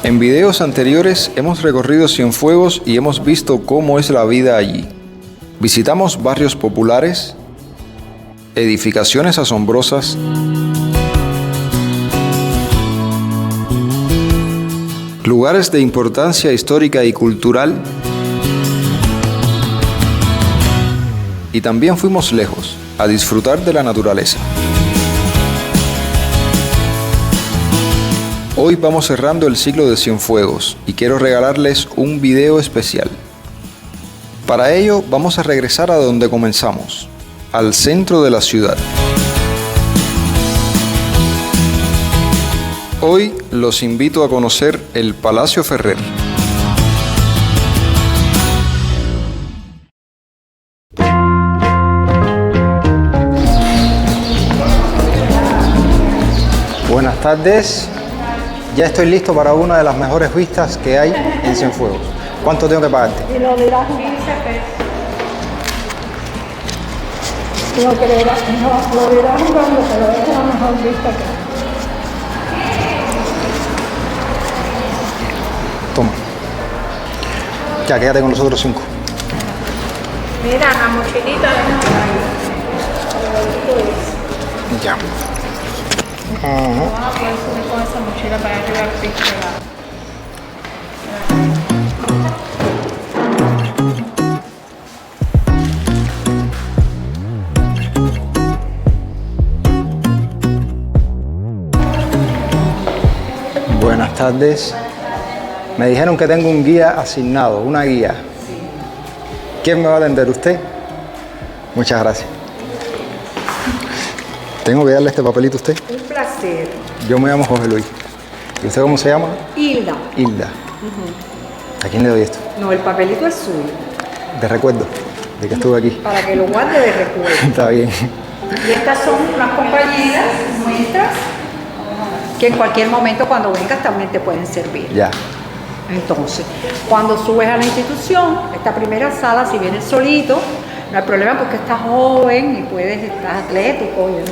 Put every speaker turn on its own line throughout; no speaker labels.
En videos anteriores hemos recorrido Cienfuegos y hemos visto cómo es la vida allí. Visitamos barrios populares, edificaciones asombrosas, lugares de importancia histórica y cultural, y también fuimos lejos, a disfrutar de la naturaleza. Hoy vamos cerrando el ciclo de Cienfuegos y quiero regalarles un video especial. Para ello vamos a regresar a donde comenzamos, al centro de la ciudad. Hoy los invito a conocer el Palacio Ferrer. Buenas tardes. Ya estoy listo para una de las mejores vistas que hay en Cienfuegos. ¿Cuánto tengo que pagarte?
Y lo dirás 15 pesos. Lo dirás cuando te lo deje la mejor vista que hay.
Toma. Ya, quédate con los otros 5.
Mira, la mochilita de
Ya.
Ah, puedes subir con esa mochila para arriba al piso.
Buenas tardes. Me dijeron que tengo un guía asignado, una guía. ¿Quién me va a atender? ¿Usted? Muchas gracias. ¿Tengo que darle este papelito a usted?
Un placer.
Yo me llamo José Luis. ¿Y usted cómo se llama?
Hilda.
Hilda. ¿A quién le doy esto?
No, el papelito es suyo.
De recuerdo, de que estuve aquí.
Para que lo guarde de recuerdo.
Está bien.
Y estas son unas compañeras nuestras que en cualquier momento cuando vengas también te pueden servir.
Ya.
Entonces, cuando subes a la institución, esta primera sala, si vienes solito, no hay problema porque estás joven y estás atlético.
Bien.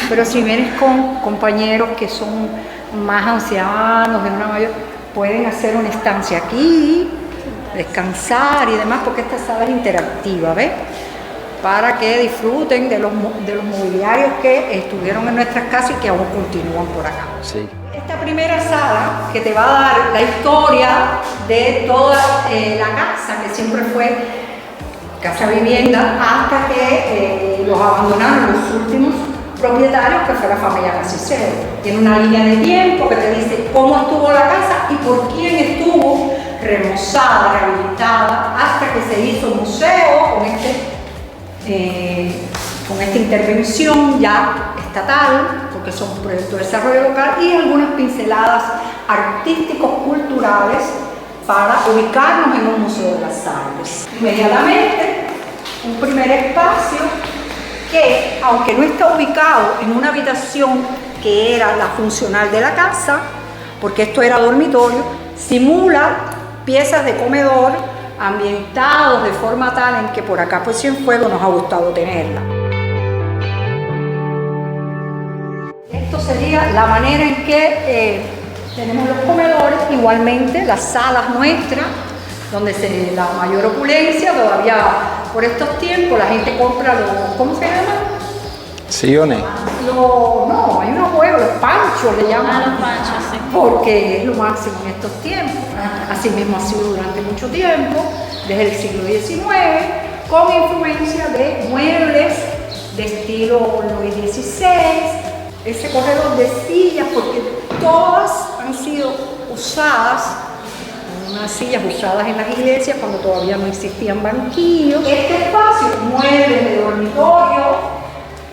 Pero si vienes con compañeros que son más ancianos, de una mayor, pueden hacer una estancia aquí, descansar y demás, porque esta sala es interactiva, ¿ves? Para que disfruten de los mobiliarios que estuvieron en nuestras casas y que aún continúan por acá.
Sí.
Esta primera sala que te va a dar la historia de toda la casa, que siempre fue casa vivienda, hasta que los abandonaron los últimos propietarios, que fue la familia Casicero. Tiene una línea de tiempo que te dice cómo estuvo la casa y por quién estuvo remozada, rehabilitada, hasta que se hizo museo con esta intervención ya estatal, porque son proyectos de desarrollo local, y algunas pinceladas artísticos culturales para ubicarnos en un museo de las artes. Inmediatamente, un primer espacio que, aunque no está ubicado en una habitación que era la funcional de la casa, porque esto era dormitorio, simula piezas de comedor ambientados de forma tal en que por acá por Cienfuegos nos ha gustado tenerla. Esto sería la manera en que tenemos los comedores, igualmente las salas nuestras, donde la mayor opulencia, todavía por estos tiempos la gente compra los, ¿cómo se llama?
Sillones.
No, hay unos juegos, los panchos le llaman.
Los panchos, sí.
Porque es lo máximo en estos tiempos. Así mismo ha sido durante mucho tiempo, desde el siglo XIX, con influencia de muebles de estilo Luis XVI, ese corredor de sillas, porque todas han sido usadas, unas sillas usadas en las iglesias cuando todavía no existían banquillos. Este espacio, muebles de dormitorio,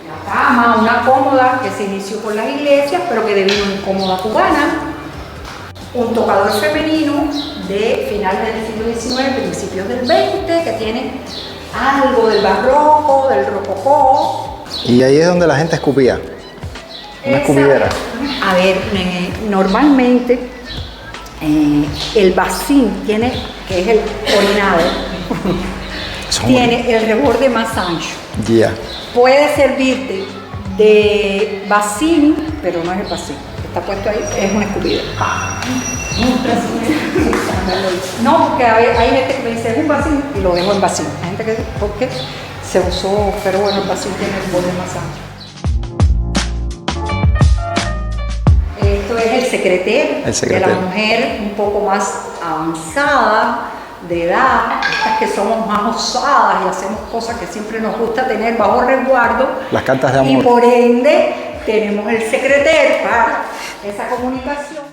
la cama, una cómoda que se inició por las iglesias, pero que devino en cómoda cubana, un tocador femenino de finales del siglo XIX, principios del XX, que tiene algo del barroco, del rococó.
Y ahí es donde la gente escupía. Una escupidera.
A ver, normalmente el bacín tiene, que es el orinado, tiene el reborde más ancho.
Ya.
Puede servirte de Bassini, pero no es el Bassini, está puesto ahí, es un escupidero. No, porque hay gente que me dice es un Bassini y lo dejo en Bassini. Hay gente que porque se usó, pero bueno, el Bassini tiene el borde más ancho. Esto es el secretero de la mujer un poco más avanzada de edad, estas que somos más osadas y hacemos cosas que siempre nos gusta tener bajo resguardo.
Las cartas de amor.
Y por ende tenemos el secretero para esa comunicación.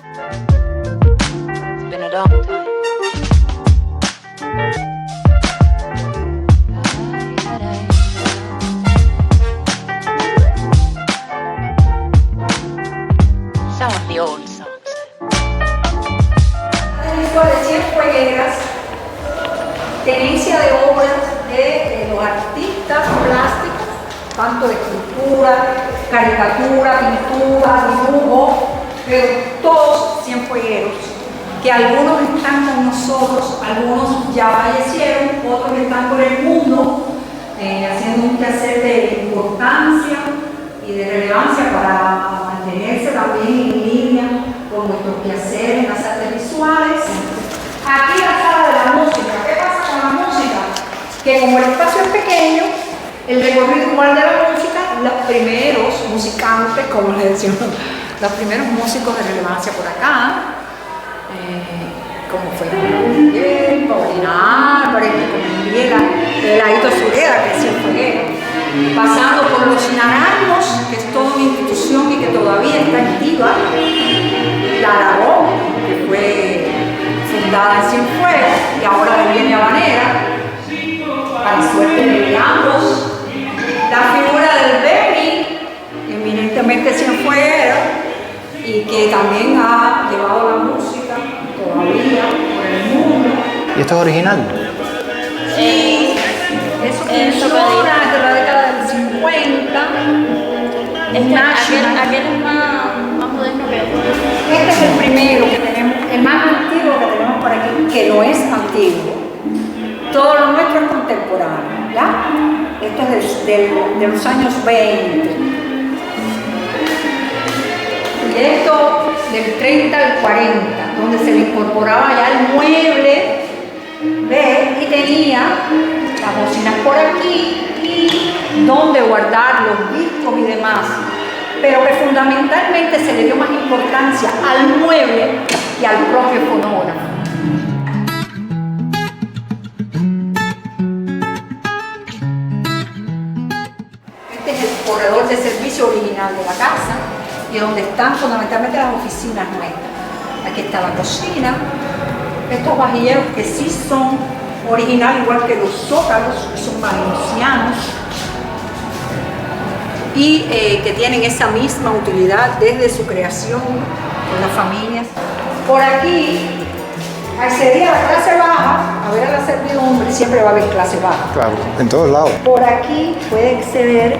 Some of the old songs.
De Cienfuegueras, tenencia de obras de los artistas plásticos, tanto de escultura, caricatura, pintura, dibujo, pero todos cienfuegueros, que algunos están con nosotros, algunos ya fallecieron, otros están por el mundo, haciendo un quehacer de importancia y de relevancia para mantenerse también en línea con nuestros quehaceres en las artes visuales. Aquí la sala de la música. ¿Qué pasa con la música? Que como el espacio es pequeño, el recorrido igual de la música, los primeros musicantes, como les decimos, los primeros músicos de relevancia por acá, como fue Miguel, Paulina Álvarez, como Miguel, Aito Sureda, que es cienfueguero, pasando por los Naranjos, que es toda una institución y que todavía está activa, la Aragón, que fue fundada en Cienfuegos y ahora viene habanera, para suerte de ambos, la figura del Beni, eminentemente cienfueguero, y que también ha llevado la música todavía por el mundo.
¿Y esto es original?
Sí, eso funciona desde la década del 50.
Aquel es más moderno que otro.
Este es el primero que tenemos, el más antiguo que tenemos por aquí, que no es antiguo. Todo lo nuestro es contemporáneo, ¿ya? Esto es de los años 20. Y esto del 30 al 40, donde se le incorporaba ya el mueble, ¿ves? Y tenía las bocinas por aquí y donde guardar los discos y demás. Pero que fundamentalmente se le dio más importancia al mueble y al propio fonógrafo. Este es el corredor de servicio original de la casa y donde están fundamentalmente las oficinas nuestras. Aquí está la cocina, estos vajilleros que sí son originales, igual que los zócalos, que son valencianos, y que tienen esa misma utilidad desde su creación con las familias. Por aquí, acceder a la clase baja, a ver a la servidumbre, siempre va a haber clase baja.
Claro, en todos lados.
Por aquí puede acceder,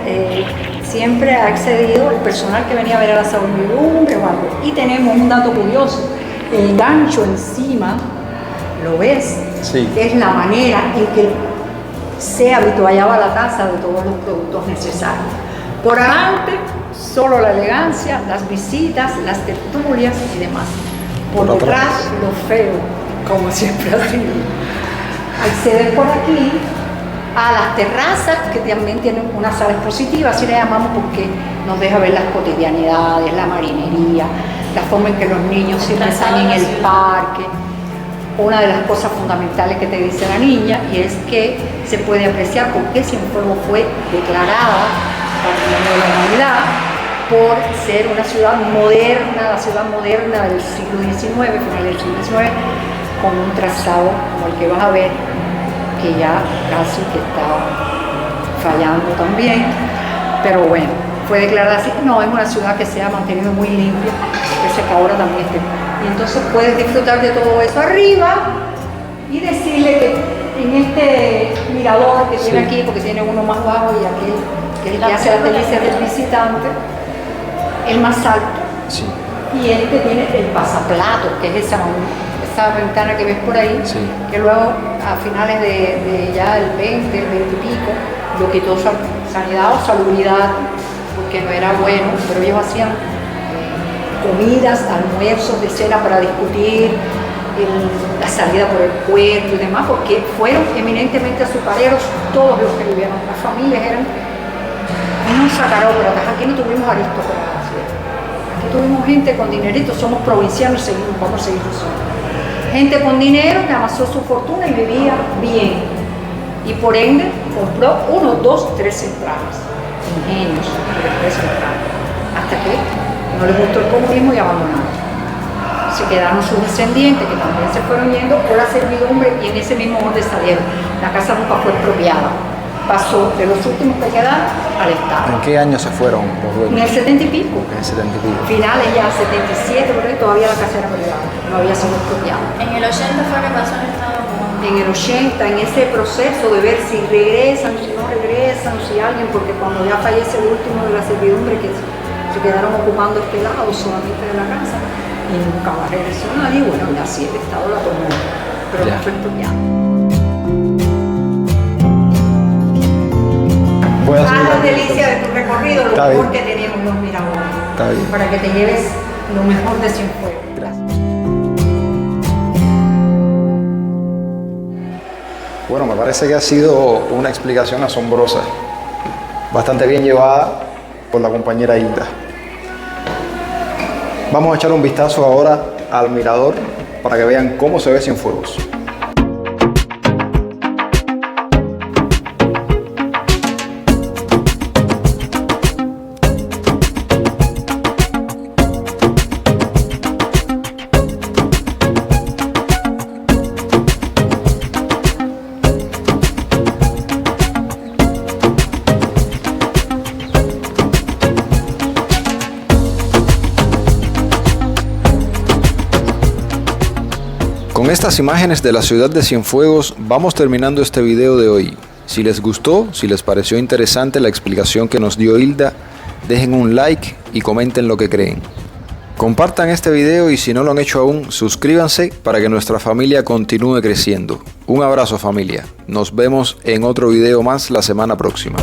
siempre ha accedido el personal que venía a ver a la servidumbre o algo. Y tenemos un dato curioso, el gancho encima, ¿lo ves?
Sí.
Es la manera en que se habituallaba la casa de todos los productos necesarios. Por adelante, solo la elegancia, las visitas, las tertulias y demás. Por detrás, lo feo, como siempre ha sido. Acceder por aquí a las terrazas, que también tienen una sala expositiva, así le llamamos porque nos deja ver las cotidianidades, la marinería, la forma en que los niños siempre están en el parque. Una de las cosas fundamentales que te dice la niña, y es que se puede apreciar por qué Cienfuegos fue declarada Patrimonio de la Humanidad, por ser una ciudad moderna, la ciudad moderna del siglo XIX, final del siglo XIX, con un trazado como el que vas a ver, que ya casi que está fallando también, pero bueno, fue declarada así. No, es una ciudad que se ha mantenido muy limpia, parece que ahora también esté. Y entonces puedes disfrutar de todo eso arriba y decirle que en este mirador que tiene aquí, porque tiene uno más bajo y aquel que es el que hace las delicias del visitante, el más alto,
Sí.
y este tiene el pasaplato, que es esa ventana que ves por ahí,
Sí.
que luego a finales de ya el 20 y pico, lo quitó Sanidad o Salubridad, porque no era bueno, pero ellos hacían comidas, almuerzos de cena para discutir la salida por el puerto y demás, porque fueron eminentemente azucareros todos los que vivieron. Las familias eran unos sacarócratas. Aquí no tuvimos aristócratas, aquí tuvimos gente con dinerito, somos provincianos y seguimos, vamos a seguir usando. Gente con dinero que amasó su fortuna y vivía bien, y por ende compró 1, 2, 3 centrales, ingenios de las 3 centrales, hasta que no les gustó el comunismo y abandonaron. Se quedaron sus descendientes, que también se fueron yendo por la servidumbre, y en ese mismo orden salieron. La casa nunca fue expropiada, pasó de los últimos que quedaron al Estado.
¿En qué año se fueron los dueños?
En el 70 y pico.
En el 70 y pico.
Finales ya, 77, pero todavía la casa era privada, no había sido expropiada.
En el 80 fue que pasó el Estado.
En el 80, en ese proceso de ver si regresan, si no regresan, si alguien, porque cuando ya fallece el último de la servidumbre, que se quedaron ocupando este lado solamente de la casa, y nunca va a regresar nadie, bueno, ya sí, el Estado la tomó, pero
Ya.
no fue expropiada.
Voy a
Haz
seguir
la
aquí,
delicia de
entonces.
tu recorrido, lo
Está
mejor
bien.
que tenemos los miradores,
Está bien.
para que te lleves lo mejor de Cienfuegos.
Gracias. Bueno, me parece que ha sido una explicación asombrosa, bastante bien llevada por la compañera Hilda. Vamos a echar un vistazo ahora al mirador para que vean cómo se ve Cienfuegos. Con estas imágenes de la ciudad de Cienfuegos vamos terminando este video de hoy. Si les gustó, si les pareció interesante la explicación que nos dio Hilda, dejen un like y comenten lo que creen. Compartan este video y si no lo han hecho aún, suscríbanse para que nuestra familia continúe creciendo. Un abrazo familia, nos vemos en otro video más la semana próxima.